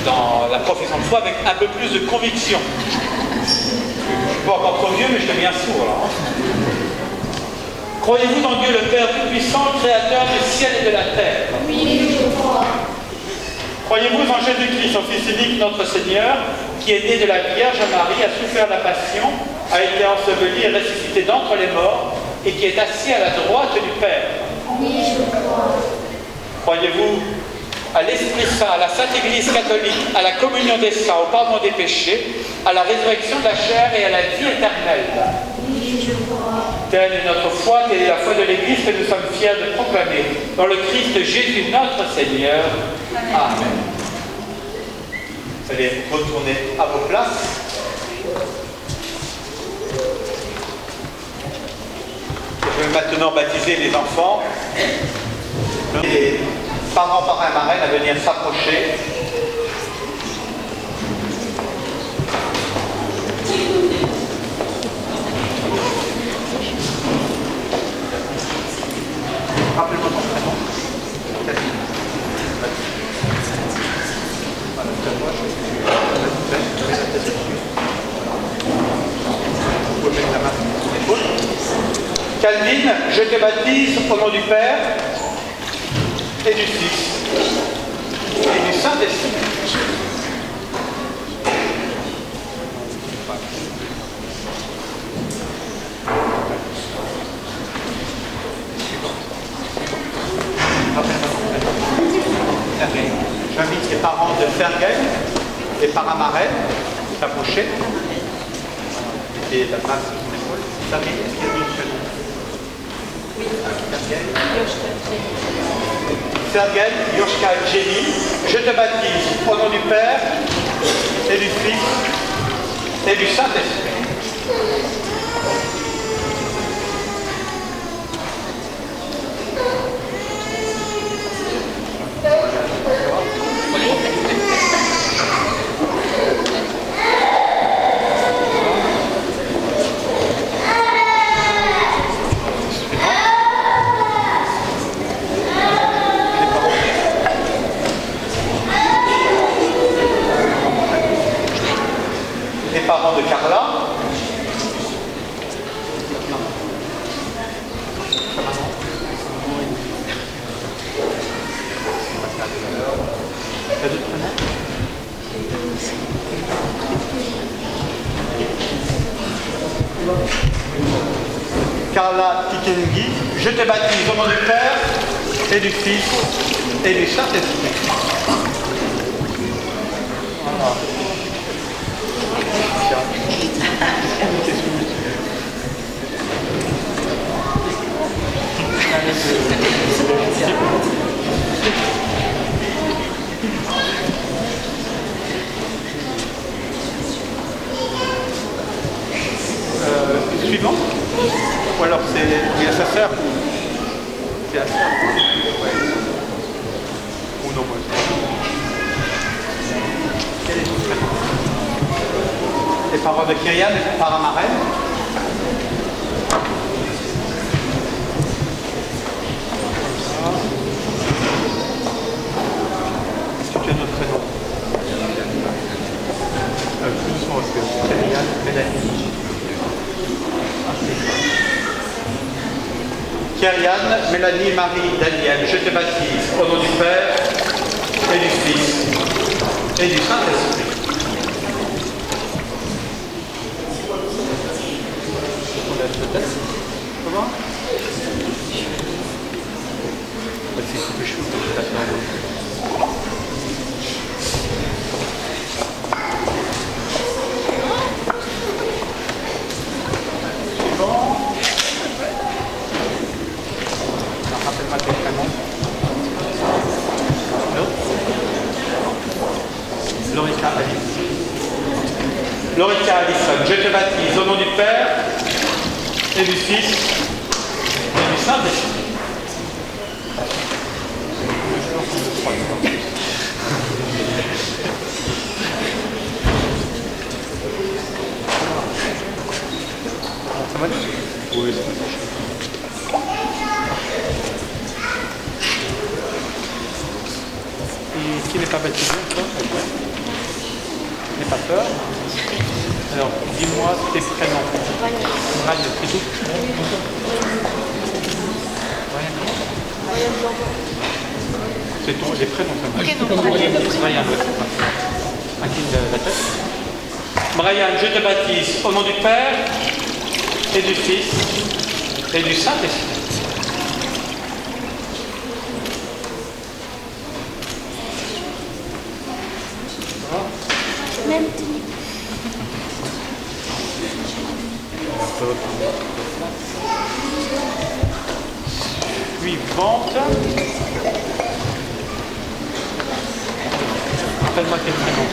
dans la profession de foi avec un peu plus de conviction. Je suis pas encore trop vieux, mais je deviens sourd là. Croyez-vous dans Dieu le Père Tout-Puissant, Créateur du ciel et de la terre? Oui, je crois. Croyez-vous en Jésus-Christ, son Fils unique, notre Seigneur, qui est né de la Vierge Marie, a souffert la passion, a été enseveli et ressuscité d'entre les morts, et qui est assis à la droite du Père? Oui, je crois. Croyez-vous à l'Esprit Saint, à la Sainte Église catholique, à la communion des saints, au pardon des péchés, à la résurrection de la chair et à la vie éternelle? Oui, je crois. Telle est notre foi, telle est la foi de l'Église que nous sommes fiers de proclamer. Dans le Christ Jésus notre Seigneur. Amen. Vous allez retourner à vos places. Je vais maintenant baptiser les enfants. Les parents, parrains, marraines à venir s'approcher. Rappelez-moi ton prénom. Calvin, je te baptise au nom du Père et du Fils et du Saint-Esprit. J'invite les parents de Ferguel, les parents marraines, de s'approcher. Et la masse sur l'épaule. Sabine, est-ce qu'il y a d'autres prénoms? Oui. Ferguel, Yoshka, Jenny, je te baptise au nom du Père et du Fils et du Saint-Esprit. Les parents de Carla. Carla Titengi, je te baptise au nom du Père et du Fils et du Saint-Esprit. Voilà. Suivant? Ou alors c'est à sa sœur? C'est à sa sœur? Ouais. Ou non, moi. Quel est ton prénom? Les parents de Kyrian, les parents marraines. Est-ce que tu as notre prénom? Plus doucement, parce que Kyrian, Mélanie. Kyrian, Mélanie, Marie, Daniel, je te baptise au nom du Père et du Fils et du Saint-Esprit. Peut-être. Comment? C'est un peu chaud. Rappelle-moi tes prénoms. Lorica Alice. Lorica Alice, je te baptise au nom du Père et du Fils et du Saint-Esprit. Ça va? Oui, ça va. Et qui n'est pas baptisé encore? N'aie pas peur. Alors, dis-moi tes prénoms. Ryan, c'est tout. C'est tout, les prénoms comme ça. Ryan, incline la tête. Brian, je te baptise au nom du Père et du Fils et du Saint-Esprit. Suivante. Rappelle-moi quel prénom.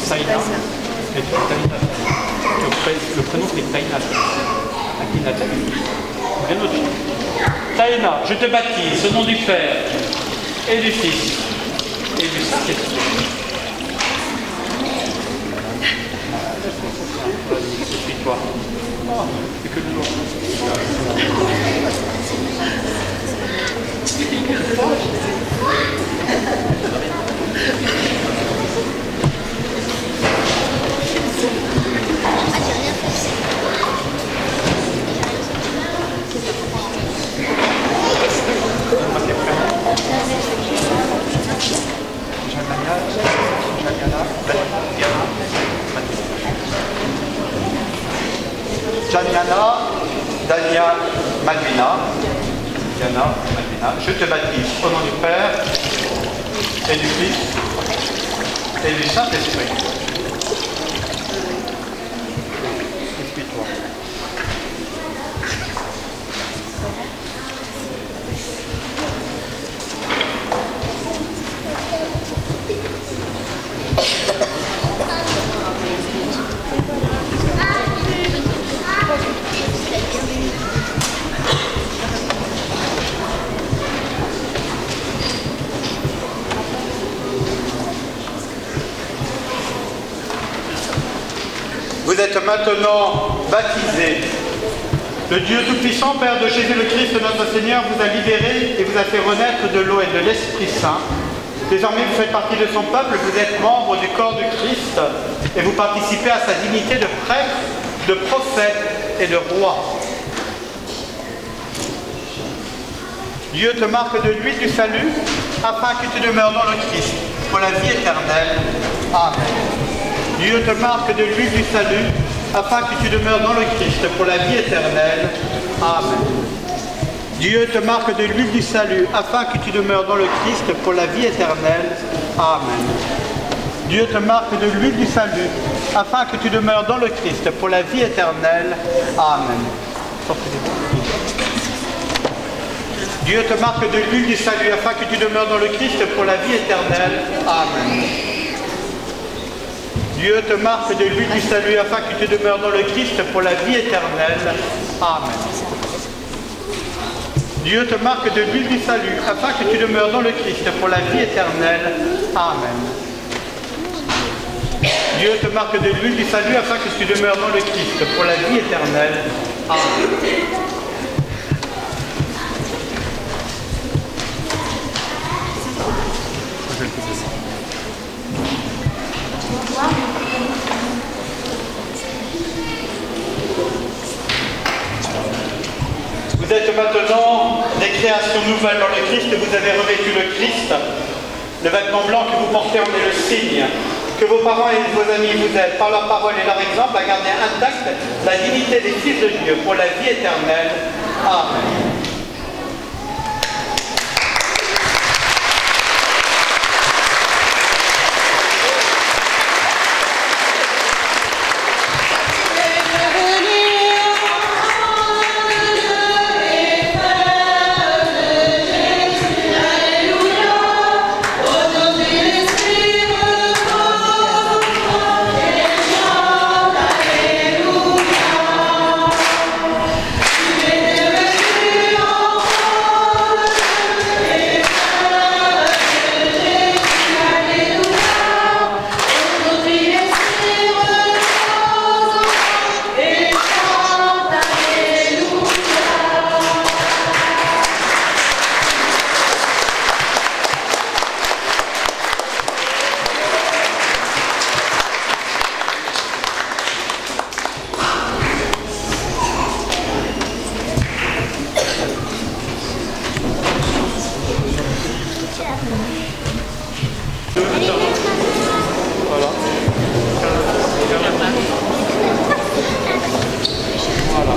Taïna. Et tu Taïna. Le prénom c'est Taïna. Incline la tête. Bien au-dessus. Taïna, je te baptise au nom du Père et du Fils et du Saint-Esprit. Suis-toi. Oh, c'est que le jour. Janiana, Dania, Malvina. Diana, Malvina. Je te baptise au nom du Père et du Fils et du Saint-Esprit. Suis-toi. Vous êtes maintenant baptisés. Le Dieu Tout-Puissant, Père de Jésus le Christ, notre Seigneur, vous a libéré et vous a fait renaître de l'eau et de l'Esprit Saint. Désormais, vous faites partie de son peuple, vous êtes membre du corps du Christ et vous participez à sa dignité de prêtre, de prophète et de roi. Dieu te marque de l'huile du salut afin que tu demeures dans le Christ pour la vie éternelle. Amen. Dieu te marque de l'huile du salut afin que tu demeures dans le Christ pour la vie éternelle. Amen. Dieu te marque de l'huile du salut afin que tu demeures dans le Christ pour la vie éternelle. Amen. Dieu te marque de l'huile du salut afin que tu demeures dans le Christ pour la vie éternelle. Amen. Dieu te marque de l'huile du salut afin que tu demeures dans le Christ pour la vie éternelle. Amen. Dieu te marque de l'huile du salut afin que tu demeures dans le Christ pour la vie éternelle. Amen. Dieu te marque de l'huile du salut afin que tu demeures dans le Christ pour la vie éternelle. Amen. Dieu te marque de l'huile du salut afin que tu demeures dans le Christ pour la vie éternelle. Amen. Vous êtes maintenant des créations nouvelles dans le Christ, vous avez revêtu le Christ. Le vêtement blanc que vous portez en est le signe. Que vos parents et vos amis vous aident par leur parole et leur exemple à garder intacte la dignité des fils de Dieu pour la vie éternelle. Amen. Alléluia. Voilà. Voilà.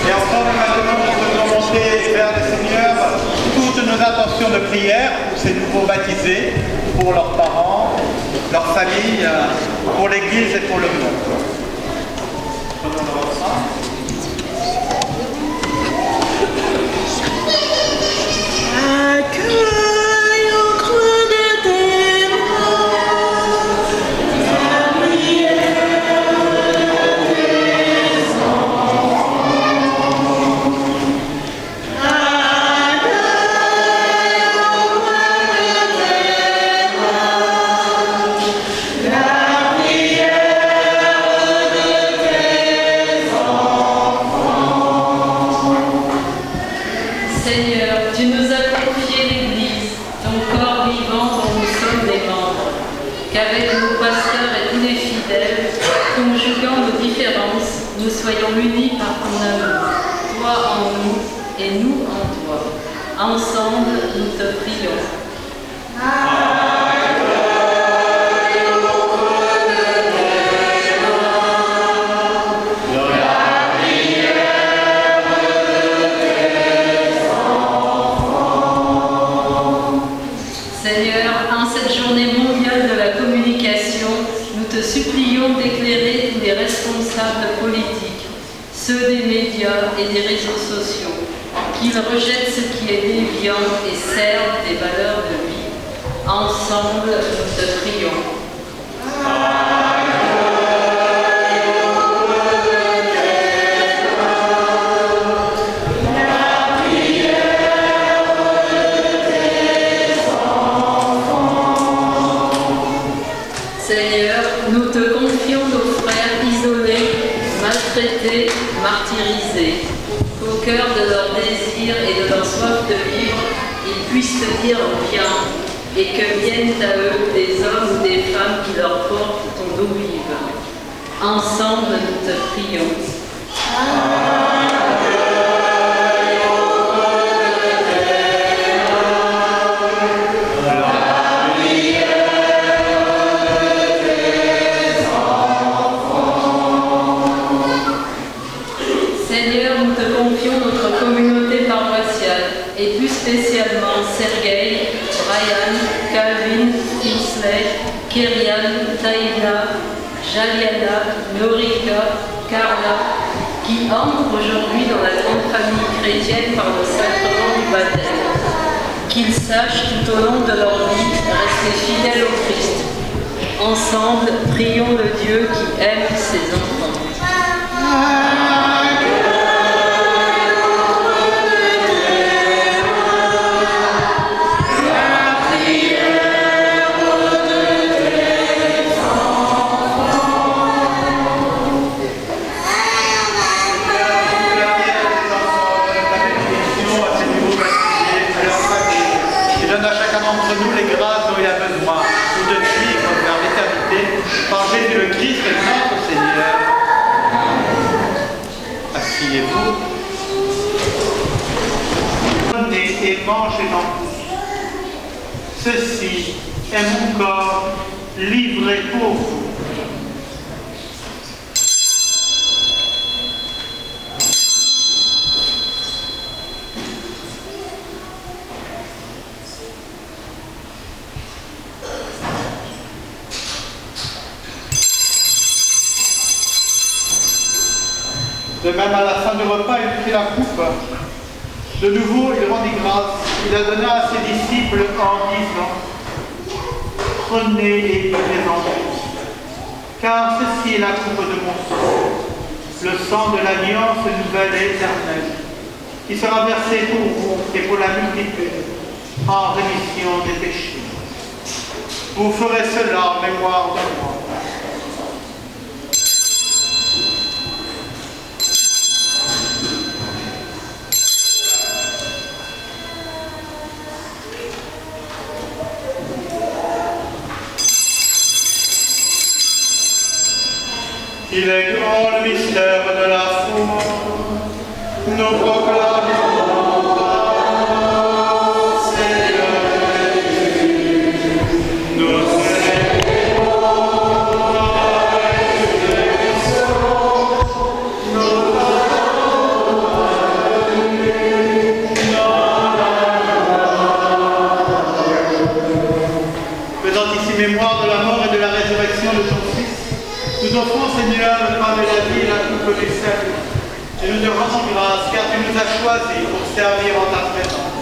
Et ensemble, maintenant, nous devons monter vers le Seigneur toutes nos intentions de prière pour ces nouveaux baptisés, pour leurs parents, leurs familles, pour l'Église et pour le monde. Prenons le refrain. Accueille au creux de tes bras la prière de tes enfants. Accueille au creux de tes bras la prière de tes enfants. Seigneur, tu nous as confié l'Église, ton corps vivant dont nous sommes les membres, qu'avec nos pasteurs et tous les fidèles, conjuguant nos différences, nous soyons unis par ton amour, toi en nous et nous en toi. Ensemble, nous te prions. Seigneur, en cette journée mondiale de la communication, nous te supplions d'éclairer tous les responsables politiques, ceux des médias et des réseaux sociaux, qu'ils rejettent ce qui est déviant et servent des valeurs de vie. Ensemble, nous te prions. Seigneur, nous te confions nos frères isolés, maltraités, martyrisés, qu'au cœur de leur désir et de leur soif de vivre, ils puissent te dire viens, et que viennent à eux des hommes ou des femmes qui leur portent ton eau vive. Ensemble, nous te prions. Seigneur, nous te confions notre communauté paroissiale et plus spécialement Sergueï, Brian, Calvin, Tinsley, Kyrian, Taïna, Jaliana, Norika, Carla, qui entrent aujourd'hui dans la grande famille chrétienne par le sacrement du baptême. Qu'ils sachent tout au long de leur vie rester fidèles au Christ. Ensemble, prions le Dieu qui aime ses enfants. Et mangez-en tous. Ceci est mon corps livré pour vous. De même, à la fin du repas, il prit la coupe. De nouveau, il rendit grâce. Il la donna à ses disciples en disant : prenez et buvez-en tous, car ceci est la coupe de mon sang, le sang de l'alliance nouvelle et éternelle, qui sera versé pour vous et pour la multitude en rémission des péchés. Vous ferez cela en mémoire de moi. Il est grand le mystère de la foi. Nous proclamons, Seigneur Jésus, nous célébrons la résurrection, nous faisant ici mémoire de la mort et de la résurrection de ton Fils, nous offrons, Seigneur, le pain de la vie et la coupe du salut. Et nous te rendons grâce, car tu nous as choisis pour servir en ta présence.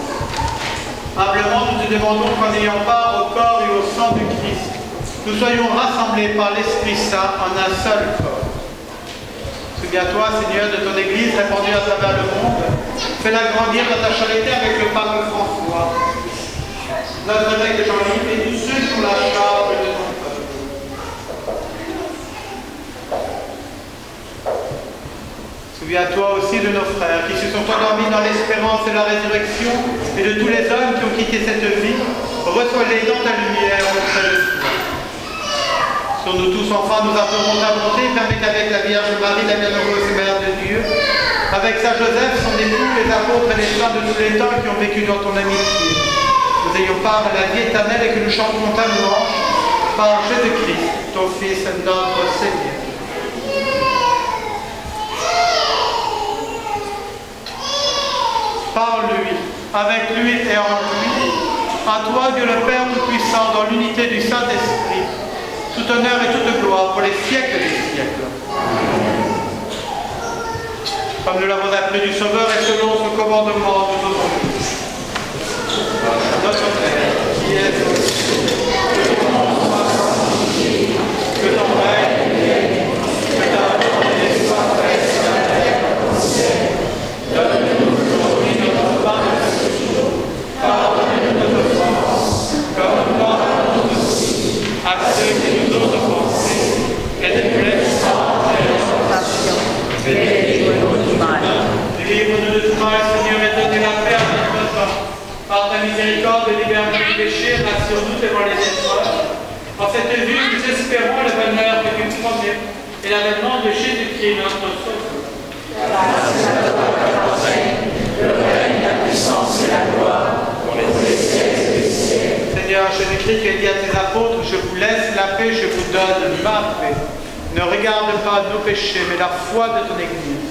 Humblement, nous te demandons qu'en ayant part au corps et au sang du Christ, nous soyons rassemblés par l'Esprit Saint en un seul corps. Souviens-toi, Seigneur, de ton Église répandue à travers le monde. Fais-la grandir dans ta charité avec le pape François, notre évêque Jean-Yves et tous ceux qui ont la charge de ton peuple. Souviens-toi aussi de nos frères qui se sont endormis dans l'espérance de la résurrection et de tous les hommes qui ont quitté cette vie. Reçois-les dans ta lumière auprès de toi. Sur nous tous, enfin, nous implorons ta bonté, permets qu'avec la Vierge Marie, la bienheureuse Mère de Dieu, avec Saint Joseph, son époux, les apôtres et les saints de tous les temps qui ont vécu dans ton amitié, nous ayons part à la vie éternelle et que nous chantons ta louange par Jésus-Christ, ton Fils, notre Seigneur. Par lui, avec lui et en lui, à toi, Dieu le Père Tout-Puissant, dans l'unité du Saint-Esprit, tout honneur et toute gloire pour les siècles des siècles. Comme nous l'avons appelé du Sauveur et selon son commandement, nous osons dire. Notre Père, qui est aux cieux, que ton nom soit sanctifié, que ton règne vienne, que ta volonté soit faite sur la terre comme au ciel. Donne-nous aujourd'hui notre pain de ce jour. Pardonne-nous nos offenses, comme nous pardonnons aussi à ceux qui nous ont offensés, et ne nous laisse pas entrer en tentation, mais délivre-nous du mal. Délivre-nous de tout mal, Seigneur, et donne la paix à notre temps. Par ta miséricorde, libère-nous du péché, rassure-nous devant les épreuves. En cette vue, nous espérons le bonheur que tu promets et l'avènement de Jésus-Christ, notre Sauveur. Le règne, la puissance et la gloire pour les siècles des siècles. Seigneur Jésus-Christ, qui a dit à tes apôtres, je vous laisse la paix, je vous donne ma paix. Ne regarde pas nos péchés, mais la foi de ton Église.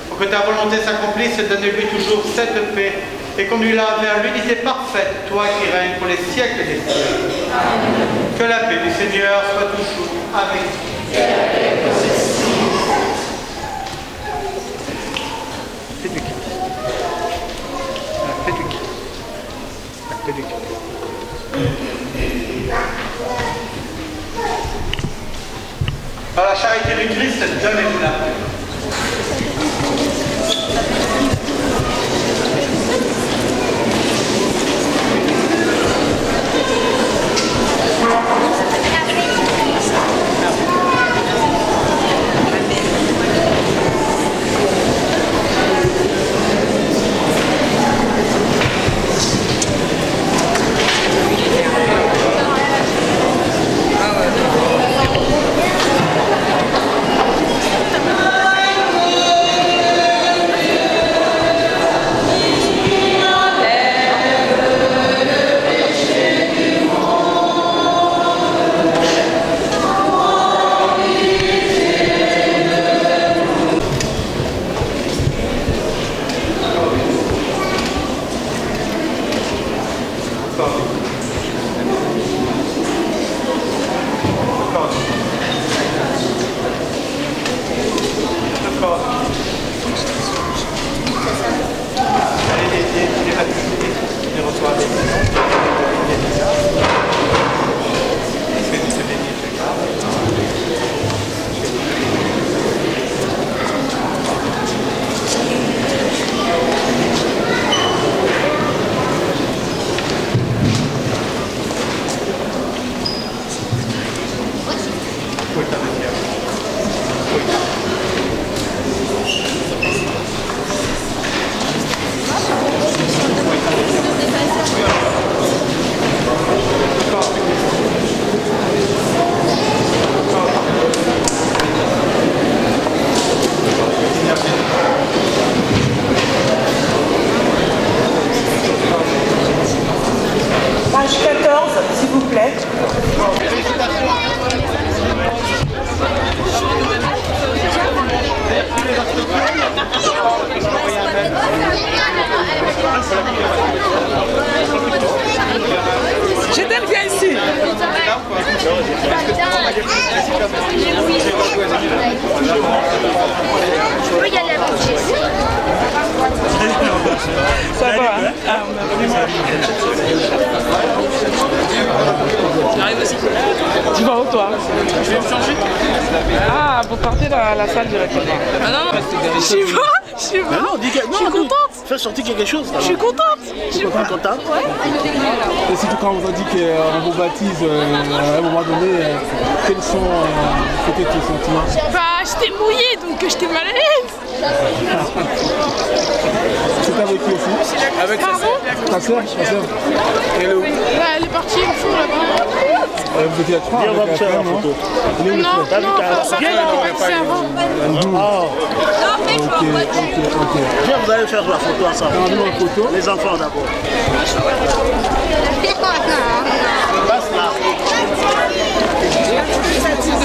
Pour que ta volonté s'accomplisse, donne-lui toujours cette paix et conduis-la vers l'unité parfaite, toi qui règnes pour les siècles des siècles. Amen. Que la paix du Seigneur soit toujours avec vous. Et avec vos esprits. La paix du Christ. La paix du Christ. La paix du Christ. Par la charité du Christ, donnez-nous la paix. J'étais bien ici. Je peux y aller avec Jessie. Ça va, hein? Tu vas où toi? Je vais me changer. Ah, vous partez dans la salle directement. Ah non, non. Je suis pas. Non, dis que, non, Je suis contente. Fais sortir quelque chose. Je suis contente. Tu es contente? Ouais. Et surtout quand on vous a dit qu'on vous baptise à un moment donné, quels sont peut-être tes sentiments? Bah, j'étais mouillée donc j'étais mal à l'aise. C'est avec qui aussi? Avec Ta soeur? Elle est où? Bah, elle est partie au fond là-bas. Vous étiez à 3 Viens, on va me faire la photo. Non, ça fait c'est avant. Ok. Viens, vous allez faire la photo ensemble. Nous en photo. Les enfants d'abord. Passe là.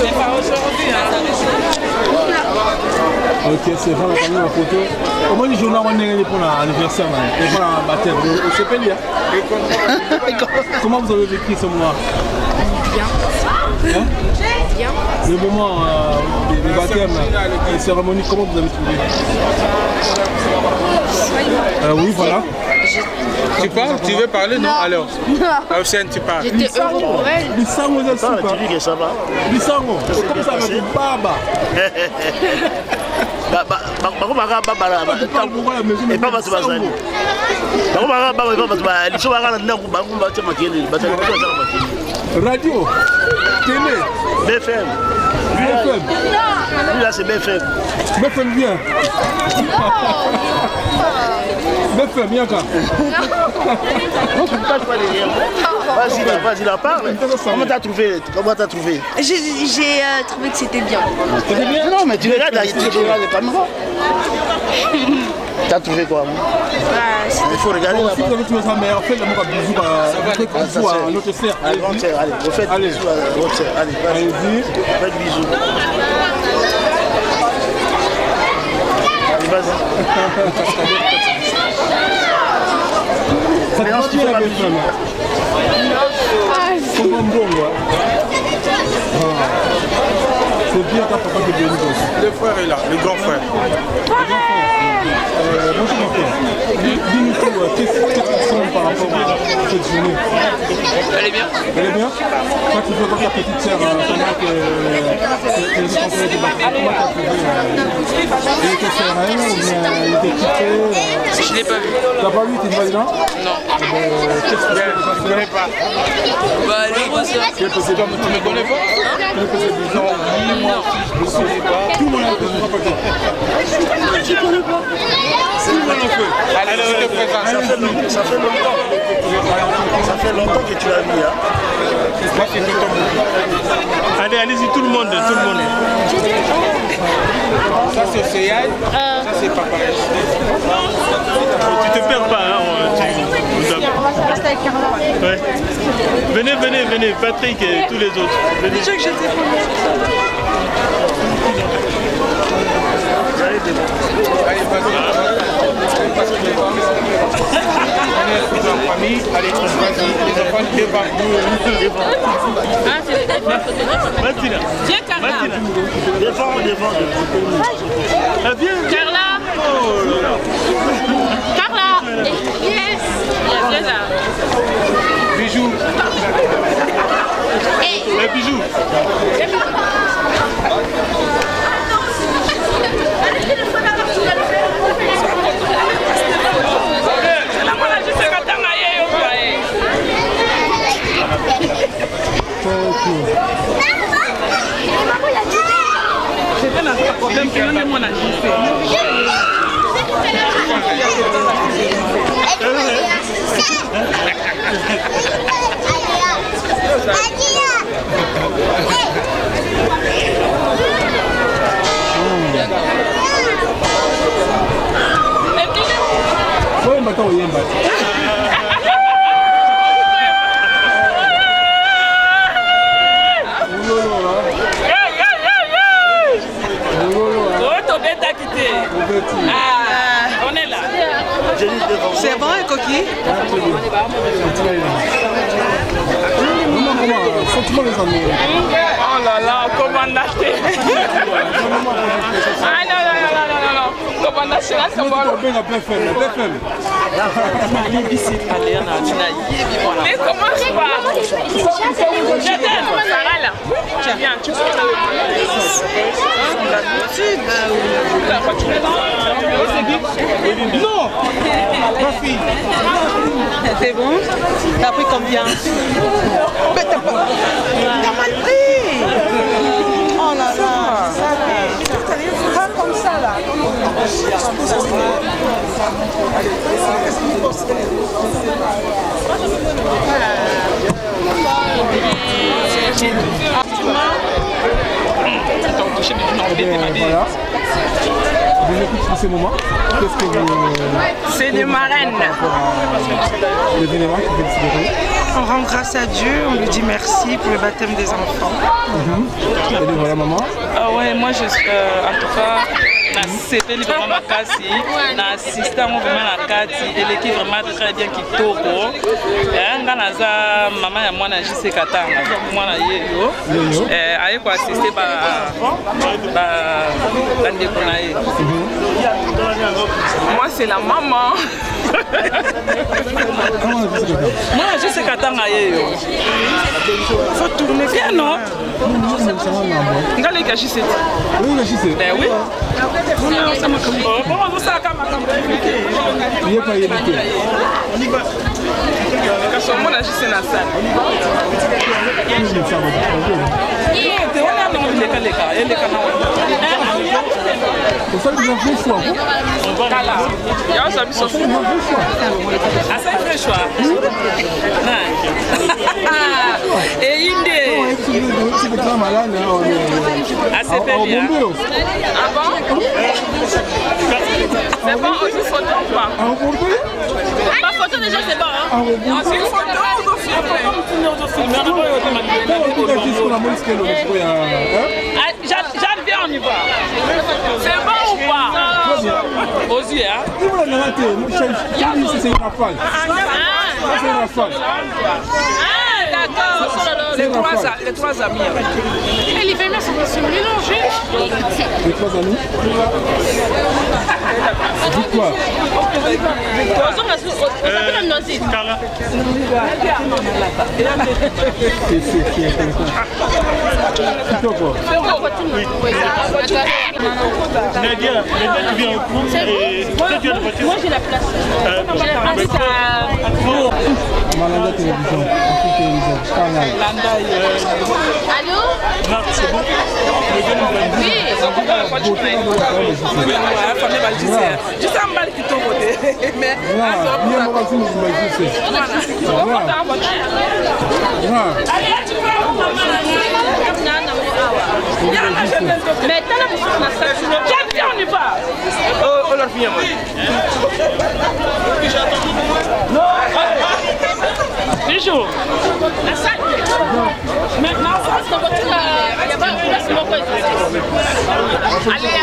C'est pas aujourd'hui, Ok, c'est vrai, on a mis en photo. Au moins, les journaux, on est pour l'anniversaire, et pour la baptême. Au Chepelier. Comment vous avez vécu ce moment? Bien. Hein? Bien. Le moment des baptêmes, les cérémonies, comment vous avez trouvé? Oui, voilà. Tu parles? Tu veux parler? Non, alors. Non. Océane, tu parles. J'étais heureux pour elle. Lissango, c'est Ça, super. tu dis que ça va. Lissango, comme ça avec une baba. Et pas parce que ça. Radio, télé, BFM. BFM. Lui là c'est BFM. BFM bien. BFM bien quand. Vas-y là, parle. Comment t'as trouvé? J'ai trouvé que c'était bien. C'était bien? Non mais tu regardes là, tu regardes les caméras. T'as trouvé quoi? Il faut regarder là-bas. Si vous avez trouvé ça, mais en fait, on va bisous à notre sœur. Allez, vous faites Allez. bisous à votre sœur. Allez, Allez-y. faites bisous. Allez, vas-y. Ça te va bien la BFM? C'est bon, c'est bien quand papa te bénit aussi. Le frère est là, le grand frère. Bonjour mon frère. Dis-nous tout, qu'est-ce que tu sens par rapport à cette journée? Elle est bien? Elle est bien? Quand tu vois ta petite sœur, comment que les enfants de baptême, comment tu as trouvé? Il était serein ou bien il était quitté? Je ne l'ai pas vu. Tu n'as pas vu, tu es validant? Non. Qu'est-ce que tu Je ne connais pas. Bah, elle est heureuse. Tu me connais pas? Non. Tout le monde a fait. Tu connais pas? Tout le monde a fait. Allez, je te présente. Ça fait longtemps que tu l'as vu. Hein. Moi, c'est tout le monde. Allez, allez-y, tout le monde. Ça, c'est Océane. Ça, c'est Papa. Tu te perds pas. Hein, ouais. Venez, Patrick et tous les autres. Venez. Déjà que j'étais Allez, passe on est tous en famille. Allez, vas-y, les enfants devant. Martina. Viens, Carla. Devant. Ah, viens. Carla. Oh là là. Carla. Yes. Viens là. Bijou. Bijou. C'était un problème que nous on a fait. Oui, maintenant, on y est. On est là. Comment les amis? Oh là là, comment acheter? Ah non, non, non, non, non, non. Comment acheter là, c'est bon. Mais comment je pars? Je t'aime, Sarah là. Tu viens, tu peux Non, ma fille. C'est bon? T'as pris combien? Mais t'as pas... T'as mal pris. Oh là là. Pas comme ça là. Voilà. Vous écoutez ces moments. Qu'est-ce que vous... C'est des marraines. Le vénérat qui vient de se dérouler. On rend grâce à Dieu, on lui dit merci pour le baptême des enfants. Et donc voilà maman. Ah ouais, moi je suis en tout cas, c'était vraiment ma casse, na assistant vraiment la carte, elle est vraiment très bien qui toque. Nganaza maman ya mwana JC Katanga, mwana yeyo. Aye ko assister ba ndeko na ye. Moi c'est la maman. Moi JC Katanga yeyo. Faut tourner bien non? Ngale ka JC. Oui, le JC. Ben oui. Il n'est pas évité. On y va. Quand on a juste la salle. C'est ça que vous en faites choix. Et il c'est des malades. c'est bien. Ah bon? C'est bon, aussi photo ou pas? Ma photo déjà c'est bon. C'est une photo ou J'adviens, on y va. C'est bon ou pas? Aux yeux, hein? C'est une rafale. C'est une rafale. D'accord, les trois amis. Et les familles sont mélangées. Les trois amis? Dites quoi? Carla. C'est quoi? Nadia, tu viens au cours et toi tu as la voiture. Moi j'ai la place. Malanda télévision. Allô? Marc, c'est bon? Oui. Juste un bal qui tombe. Mais mais t'as la mission on y va. Oh leur fille moi. Bijou. La salle. Maintenant, ça, c'est votre il y a pas de place. Allez,